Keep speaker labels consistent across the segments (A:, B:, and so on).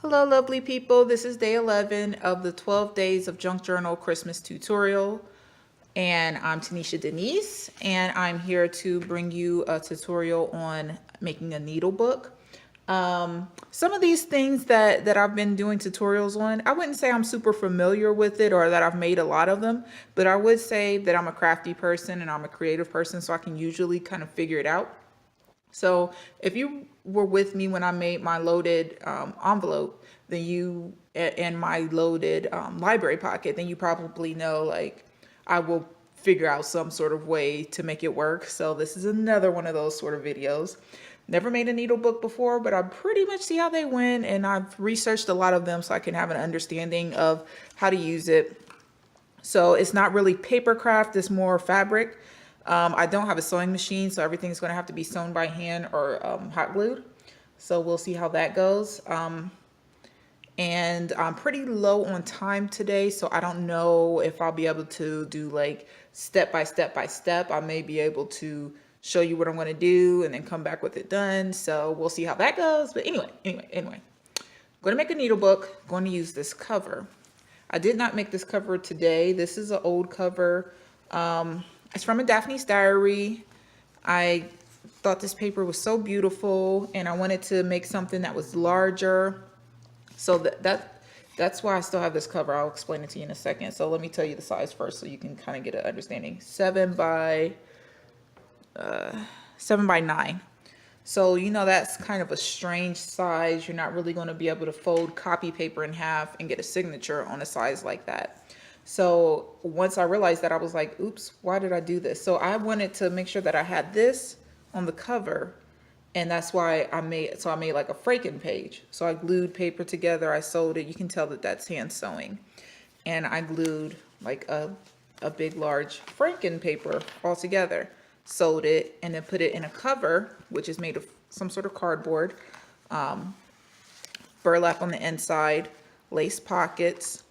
A: Hello, lovely people. This is day 11 of the 12 Days of Junk Journal Christmas tutorial. And I'm Tanisha Denise, and I'm here to bring you a tutorial on making a needle book. Some of these things that I've been doing tutorials on, I wouldn't say I'm super familiar with it or that I've made a lot of them, but I would say that I'm a crafty person and I'm a creative person, so I can usually kind of figure it out. So if you were with me when I made my loaded envelope, then you and my loaded library pocket, then you probably know like I will figure out some sort of way to make it work. So this is another one of those sort of videos. Never made a needle book before, but I pretty much see how they went, and I've researched a lot of them so I can have an understanding of how to use it. So it's not really paper craft, it's more fabric. I don't have a sewing machine, so everything's going to have to be sewn by hand or hot glued. So we'll see how that goes. And I'm pretty low on time today, so I don't know if I'll be able to do like step by step by step. I may be able to show you what I'm going to do and then come back with it done. So we'll see how that goes. But anyway, I'm going to make a needle book. Going to use this cover. I did not make this cover today. This is an old cover. It's from a Daphne's Diary. I thought this paper was so beautiful, and I wanted to make something that was larger. So that's why I still have this cover. I'll explain it to you in a second. So let me tell you the size first so you can kind of get an understanding. 7 by 9. So you know that's kind of a strange size. You're not really going to be able to fold copy paper in half and get a signature on a size like that. So once I realized that, I was like, oops, why did I do this? So I wanted to make sure that I had this on the cover, and that's why I made like a Franken page. So I glued paper together, I sewed it. You can tell that that's hand sewing. And I glued like a big large Franken paper all together, sewed it, and then put it in a cover, which is made of some sort of cardboard, burlap on the inside, lace pockets,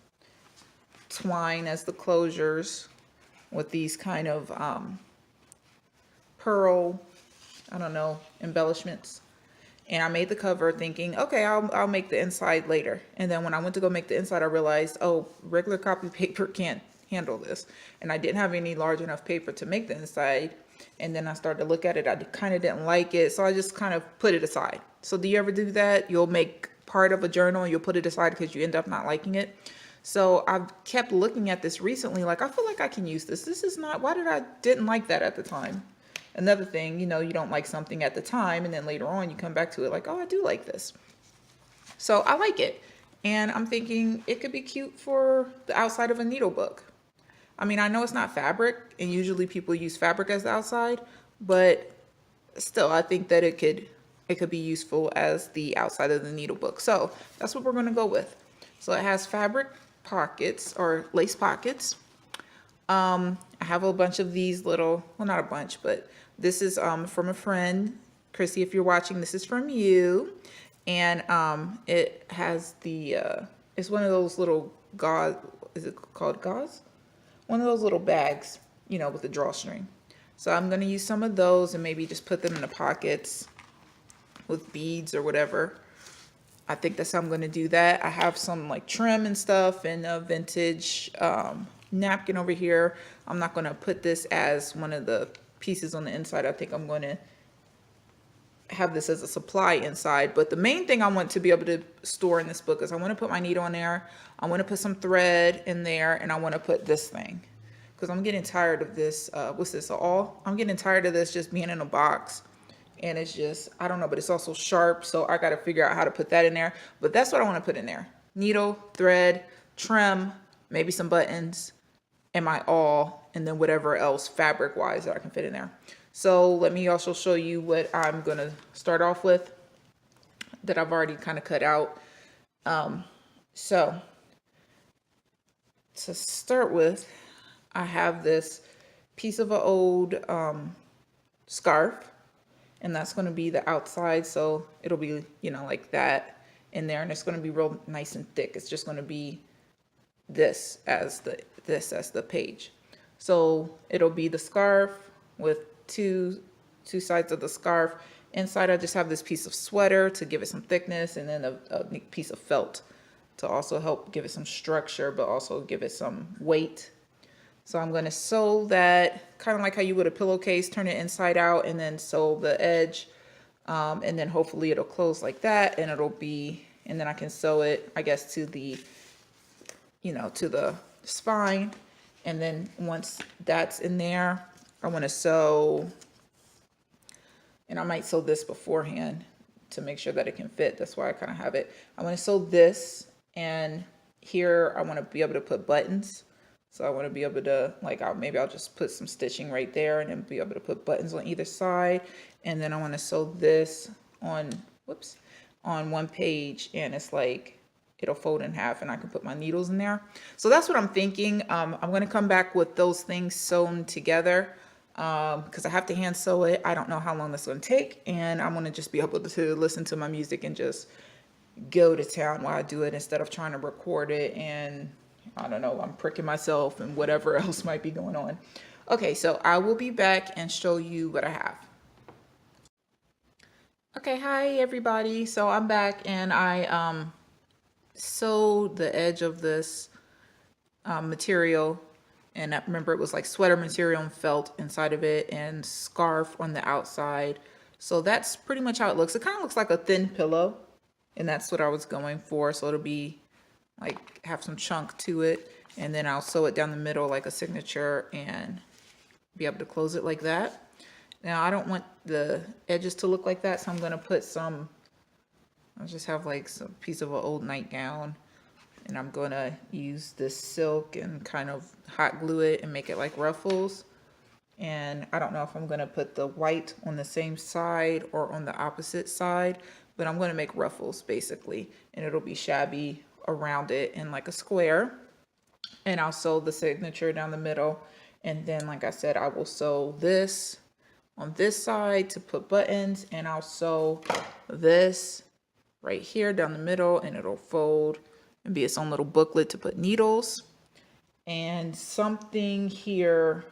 A: twine as the closures with these kind of pearl, I don't know, embellishments. And I made the cover thinking, okay, I'll make the inside later. And then when I went to go make the inside, I realized, oh, regular copy paper can't handle this. And I didn't have any large enough paper to make the inside. And then I started to look at it. I kind of didn't like it. So I just kind of put it aside. So do you ever do that? You'll make part of a journal and you'll put it aside because you end up not liking it. So I've kept looking at this recently, like I feel like I can use this. This is not, why did I didn't like that at the time? Another thing, you know, you don't like something at the time and then later on you come back to it like, oh, I do like this. So I like it. And I'm thinking it could be cute for the outside of a needle book. I mean, I know it's not fabric and usually people use fabric as the outside, but still I think that it could be useful as the outside of the needle book. So that's what we're going to go with. So it has fabric pockets or lace pockets. I have a bunch of these little, well, not a bunch, but this is from a friend. Chrissy, if you're watching, this is from you. And it has the, it's one of those little gauze, is it called gauze? One of those little bags, you know, with the drawstring. So I'm going to use some of those and maybe just put them in the pockets with beads or whatever. I think that's how I'm going to do that. I have some like trim and stuff and a vintage napkin over here. I'm not going to put this as one of the pieces on the inside. I think I'm going to have this as a supply inside. But the main thing I want to be able to store in this book is I want to put my needle in there. I want to put some thread in there, and I want to put this thing because I'm getting tired of this. What's this? I'm getting tired of this just being in a box. And it's just, I don't know, but it's also sharp. So I got to figure out how to put that in there. But that's what I want to put in there. Needle, thread, trim, maybe some buttons, and my awl, and then whatever else fabric wise that I can fit in there. So let me also show you what I'm going to start off with that I've already kind of cut out. So to start with, I have this piece of an old scarf. And that's going to be the outside, so it'll be, you know, like that in there, and it's going to be real nice and thick. It's just going to be this as the page. So it'll be the scarf with two sides of the scarf, inside I just have this piece of sweater to give it some thickness, and then a piece of felt to also help give it some structure, but also give it some weight. So I'm going to sew that kind of like how you would a pillowcase, turn it inside out and then sew the edge. And then hopefully it'll close like that, and it'll be, and then I can sew it, I guess, to the, to the spine. And then once that's in there, I want to sew, and I might sew this beforehand to make sure that it can fit. That's why I kind of have it. I want to sew this, and here I want to be able to put buttons. So I want to be able to, like, maybe I'll just put some stitching right there and then be able to put buttons on either side. And then I want to sew this on, on one page, and it's like, it'll fold in half and I can put my needles in there. So that's what I'm thinking. I'm going to come back with those things sewn together because I have to hand sew it. I don't know how long that's going to take, and I'm going to just be able to listen to my music and just go to town while I do it instead of trying to record it, and I don't know, I'm pricking myself and whatever else might be going on. Okay, so I will be back and show you what I have. Okay, hi everybody. So I'm back, and I sewed the edge of this material, and I remember it was like sweater material and felt inside of it and scarf on the outside. So that's pretty much how it looks. It kind of looks like a thin pillow, and that's what I was going for. So it'll be like have some chunk to it, and then I'll sew it down the middle like a signature and be able to close it like that. Now I don't want the edges to look like that, so I'm going to put some, I'll just have like some piece of an old nightgown, and I'm going to use this silk and kind of hot glue it and make it like ruffles. And I don't know if I'm going to put the white on the same side or on the opposite side, but I'm going to make ruffles basically, and it'll be shabby around it in like a square. And I'll sew the signature down the middle, and then like I said, I will sew this on this side to put buttons, and I'll sew this right here down the middle, and it'll fold and be its own little booklet to put needles. And something here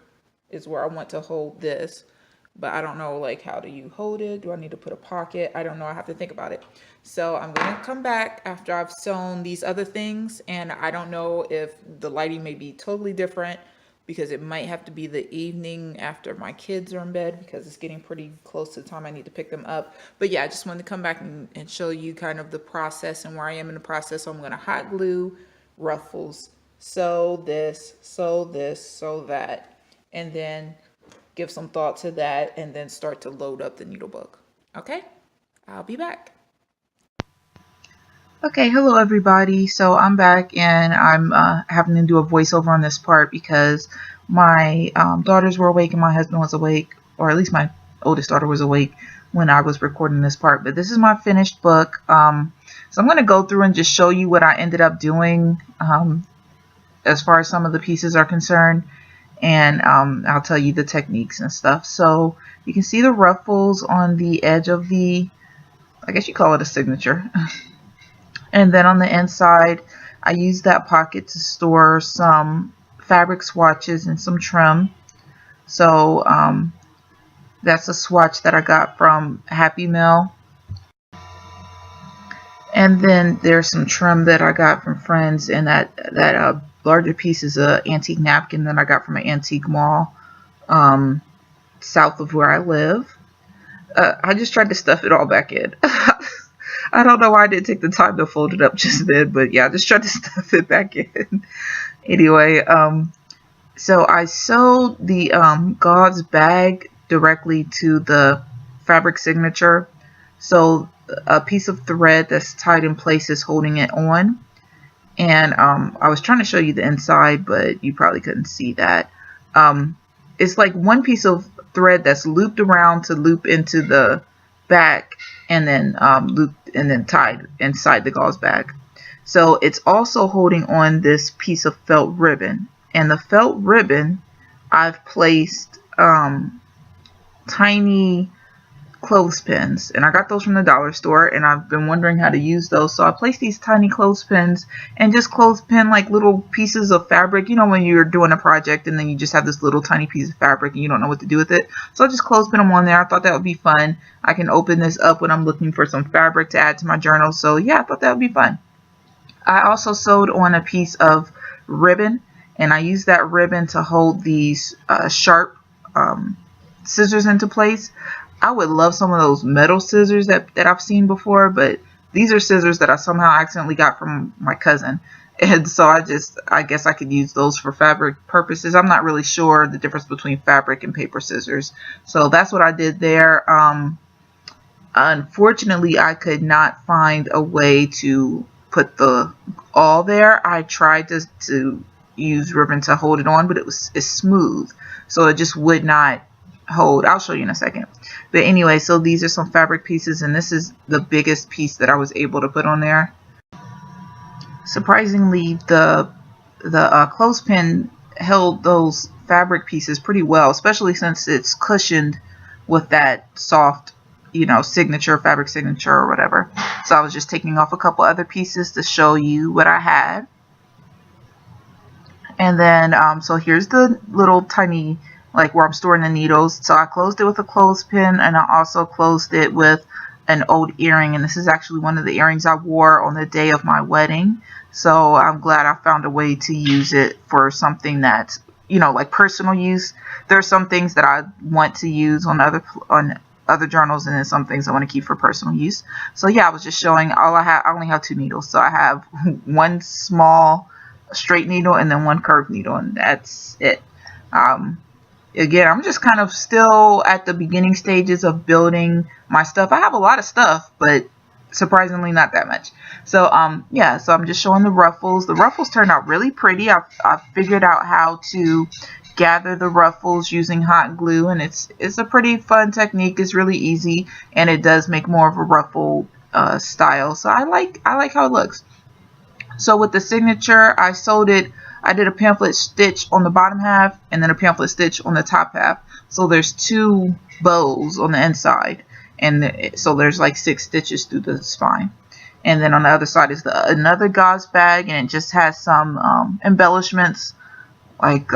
A: is where I want to hold this, but I don't know, like, how do you hold it? Do I need to put a pocket? I don't know. I have to think about it. So I'm going to come back after I've sewn these other things, and I don't know if the lighting may be totally different because it might have to be the evening after my kids are in bed because it's getting pretty close to the time I need to pick them up. But yeah, I just wanted to come back and show you kind of the process and where I am in the process. So I'm going to hot glue ruffles, sew this, sew this, sew that, and then give some thought to that, and then start to load up the needle book. Okay, I'll be back.
B: Okay, hello everybody. So I'm back, and I'm having to do a voiceover on this part because my daughters were awake and my husband was awake, or at least my oldest daughter was awake when I was recording this part. But this is my finished book. So I'm going to go through and just show you what I ended up doing as far as some of the pieces are concerned. And I'll tell you the techniques and stuff. So you can see the ruffles on the edge of the, I guess you call it a signature. And then on the inside, I used that pocket to store some fabric swatches and some trim. So that's a swatch that I got from Happy Mail. And then there's some trim that I got from friends, and that larger piece is an antique napkin that I got from an antique mall south of where I live. I just tried to stuff it all back in. I don't know why I didn't take the time to fold it up just then, but yeah, I just tried to stuff it back in. Anyway, so I sewed the gauze bag directly to the fabric signature. So a piece of thread that's tied in place is holding it on. And I was trying to show you the inside, but you probably couldn't see that. It's like one piece of thread that's looped around to loop into the back, and then looped and then tied inside the gauze bag. So it's also holding on this piece of felt ribbon, and the felt ribbon I've placed tiny clothespins, and I got those from the dollar store, and I've been wondering how to use those. So I placed these tiny clothespins and just clothespin like little pieces of fabric. You know, when you're doing a project and then you just have this little tiny piece of fabric and you don't know what to do with it. So I just clothespin them on there. I thought that would be fun. I can open this up when I'm looking for some fabric to add to my journal. So yeah, I thought that would be fun. I also sewed on a piece of ribbon, and I used that ribbon to hold these sharp scissors into place. I would love some of those metal scissors that I've seen before, but these are scissors that I somehow accidentally got from my cousin. And so I guess I could use those for fabric purposes. I'm not really sure the difference between fabric and paper scissors. So that's what I did there. Unfortunately, I could not find a way to put the awl there. I tried to use ribbon to hold it on, but it's smooth. So it just would not hold. I'll show you in a second. But anyway, so these are some fabric pieces, and this is the biggest piece that I was able to put on there. Surprisingly, the clothespin held those fabric pieces pretty well, especially since it's cushioned with that soft, you know, fabric signature or whatever. So I was just taking off a couple other pieces to show you what I had. And then, so here's the little tiny, like where I'm storing the needles. So I closed it with a clothespin, and I also closed it with an old earring. And this is actually one of the earrings I wore on the day of my wedding. So I'm glad I found a way to use it for something that's, you know, like personal use. There are some things that I want to use on other journals, and then some things I want to keep for personal use. So yeah, I was just showing I only have 2 needles. So I have one small straight needle and then one curved needle, and that's it. Again, I'm just kind of still at the beginning stages of building my stuff. I have a lot of stuff, but surprisingly not that much. So yeah, so I'm just showing the ruffles. The ruffles turned out really pretty. I've figured out how to gather the ruffles using hot glue, and it's a pretty fun technique. It's really easy, and it does make more of a ruffle style. So I like how it looks. So with the signature, I sewed it. I did a pamphlet stitch on the bottom half and then a pamphlet stitch on the top half. So there's 2 bows on the inside, and so there's like 6 stitches through the spine. And then on the other side is another gauze bag, and it just has some embellishments like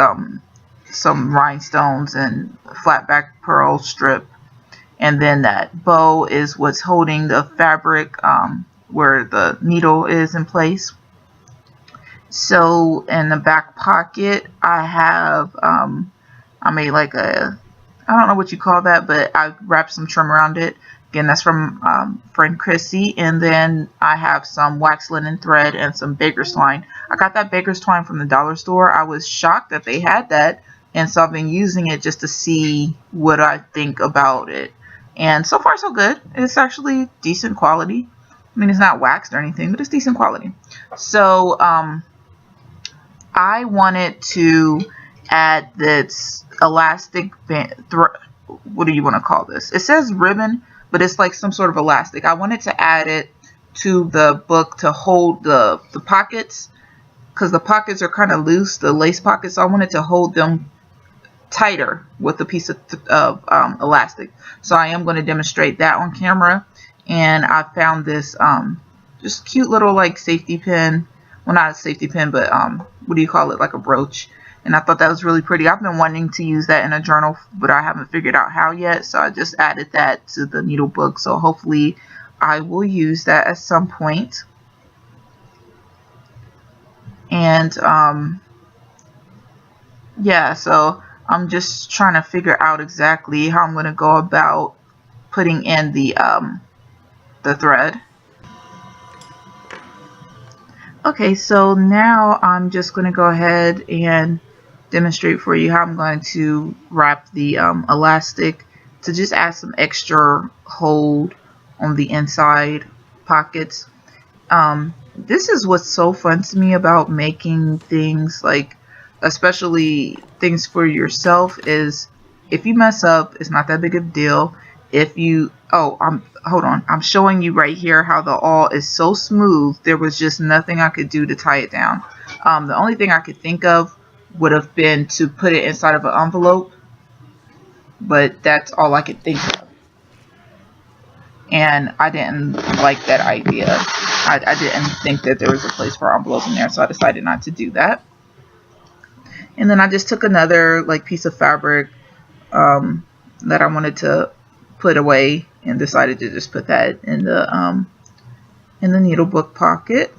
B: some rhinestones and flat back pearl strip. And then that bow is what's holding the fabric where the needle is in place. So in the back pocket, I have I made like I don't know what you call that, but I wrapped some trim around it. Again, that's from friend Chrissy. And then I have some wax linen thread and some baker's twine. I got that baker's twine from the dollar store. I was shocked that they had that, and so I've been using it just to see what I think about it. And so far so good. It's actually decent quality. I mean, it's not waxed or anything, but it's decent quality. So I wanted to add this elastic band. What do you want to call this? It says ribbon, but it's like some sort of elastic. I wanted to add it to the book to hold the pockets, because the pockets are kind of loose, the lace pockets. So I wanted to hold them tighter with a piece of elastic. So I am going to demonstrate that on camera. And I found this just cute little like safety pin. Well, not a safety pin, but what do you call it? Like a brooch. And I thought that was really pretty. I've been wanting to use that in a journal, but I haven't figured out how yet. So I just added that to the needle book. So hopefully I will use that at some point. And yeah, so I'm just trying to figure out exactly how I'm going to go about putting in the thread. Okay, so now I'm just going to go ahead and demonstrate for you how I'm going to wrap the elastic to just add some extra hold on the inside pockets. This is what's so fun to me about making things, like especially things for yourself, is if you mess up, it's not that big of a deal. If you, hold on, I'm showing you right here how the awl is so smooth. There was just nothing I could do to tie it down. The only thing I could think of would have been to put it inside of an envelope, but that's all I could think of. and I didn't like that idea. I didn't think that there was a place for envelopes in there, so I decided not to do that. And then I just took another like piece of fabric that I wanted to put away and decided to just put that in the needle book pocket.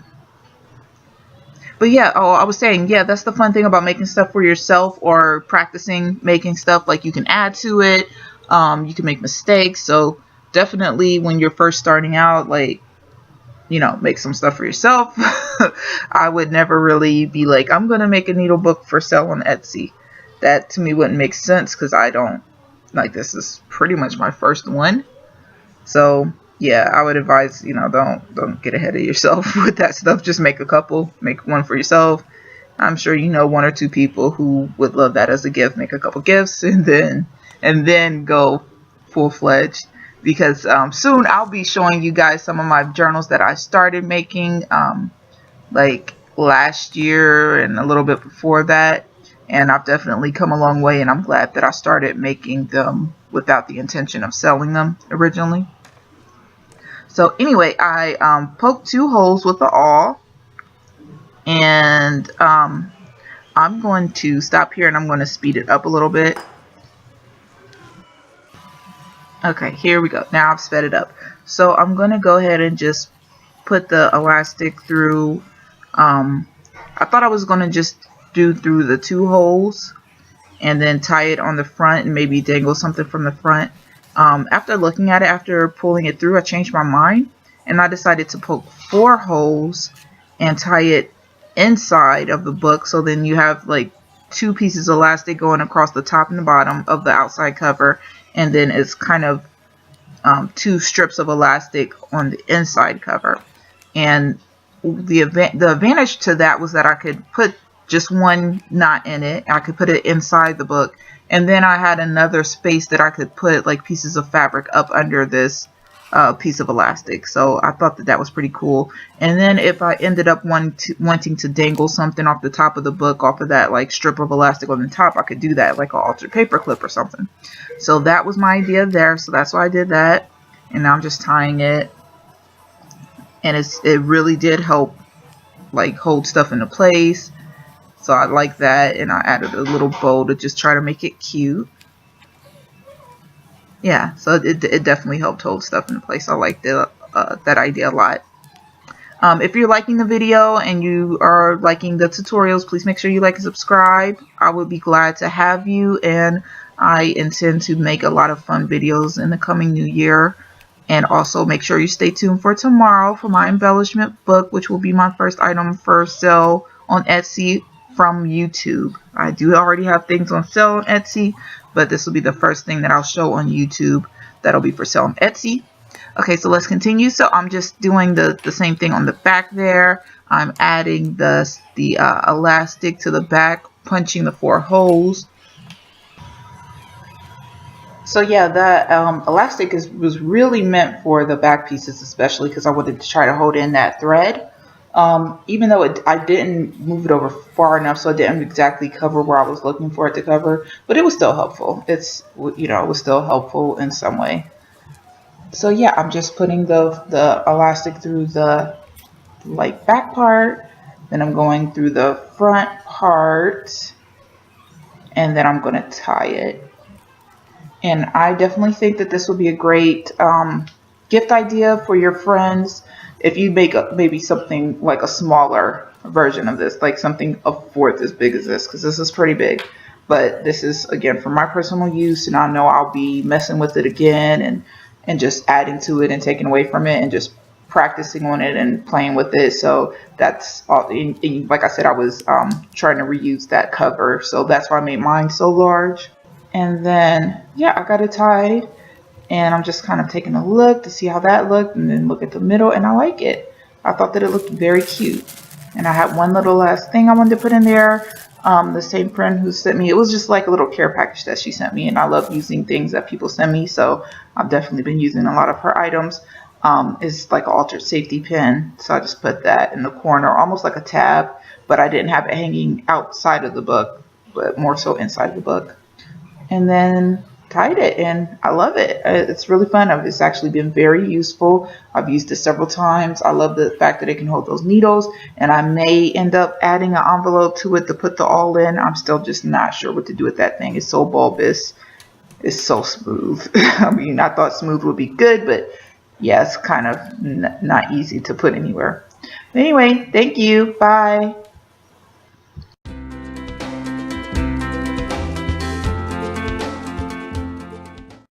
B: But yeah, oh, I was saying, yeah, that's the fun thing about making stuff for yourself or practicing making stuff. Like you can add to it, you can make mistakes. So definitely when you're first starting out, like, you know, make some stuff for yourself. I would never really be like, I'm going to make a needle book for sale on Etsy. That to me wouldn't make sense because I don't, like, this is pretty much my first one. So yeah, I would advise, you know, don't get ahead of yourself with that stuff. Just make a couple, make one for yourself. I'm sure you know one or two people who would love that as a gift. Make a couple gifts and then go full-fledged, because soon I'll be showing you guys some of my journals that I started making like last year and a little bit before that, and I've definitely come a long way, and I'm glad that I started making them without the intention of selling them originally. So anyway, I poked 2 holes with the awl, and I'm going to stop here and I'm going to speed it up a little bit. Okay, here we go. Now I've sped it up. So I'm going to go ahead and just put the elastic through. I thought I was going to just do through the 2 holes and then tie it on the front and maybe dangle something from the front. After looking at it, after pulling it through, I changed my mind and I decided to poke 4 holes and tie it inside of the book. So then you have like 2 pieces of elastic going across the top and the bottom of the outside cover, and then it's kind of 2 strips of elastic on the inside cover. And the advantage to that was that I could put just 1 knot in it. I could put it inside the book, and then I had another space that I could put like pieces of fabric up under this piece of elastic. So I thought that that was pretty cool. And then if I ended up wanting to dangle something off the top of the book, off of that like strip of elastic on the top, I could do that, like an altered paper clip or something. So that was my idea there. So that's why I did that. And now I'm just tying it, and it really did help like hold stuff into place. So I like that, and I added a little bow to just try to make it cute. Yeah, so it definitely helped hold stuff into place. I like that idea a lot. If you're liking the video and you are liking the tutorials, please make sure you like and subscribe. I would be glad to have you, and I intend to make a lot of fun videos in the coming new year. And also make sure you stay tuned for tomorrow for my embellishment book, which will be my first item for sale on Etsy from YouTube. I do already have things on sale on Etsy, but this will be the first thing that I'll show on YouTube that'll be for sale on Etsy. Okay, so let's continue. So I'm just doing the same thing on the back there. I'm adding the elastic to the back, punching the 4 holes. So yeah, that elastic was really meant for the back pieces, especially because I wanted to try to hold in that thread. Even though I didn't move it over far enough, so it didn't exactly cover where I was looking for it to cover, but it was still helpful. It's, you know, it was still helpful in some way. So yeah, I'm just putting the elastic through the like back part, then I'm going through the front part, and then I'm going to tie it. And I definitely think that this will be a great gift idea for your friends. If you make maybe something like a smaller version of this, like something a 1/4 as big as this, because this is pretty big. But this is, again, for my personal use, and I know I'll be messing with it again and just adding to it and taking away from it and just practicing on it and playing with it. So that's all. And like I said, I was trying to reuse that cover, so that's why I made mine so large. And then, yeah, I got it tied, and I'm just kind of taking a look to see how that looked, and then look at the middle, and I like it. I thought that it looked very cute. And I had one little last thing I wanted to put in there. The same friend who sent me, it was just like a little care package that she sent me, and I love using things that people send me, so I've definitely been using a lot of her items. It's like an altered safety pin, so I just put that in the corner, almost like a tab, but I didn't have it hanging outside of the book, but more so inside the book. And then tied it, and I love it. It's really fun. It's actually been very useful. I've used it several times. I love the fact that it can hold those needles, and I may end up adding an envelope to it to put the awl in. I'm still just not sure what to do with that thing. It's so bulbous. It's so smooth. I mean, I thought smooth would be good, but yeah, it's kind of not easy to put anywhere. Anyway, thank you. Bye.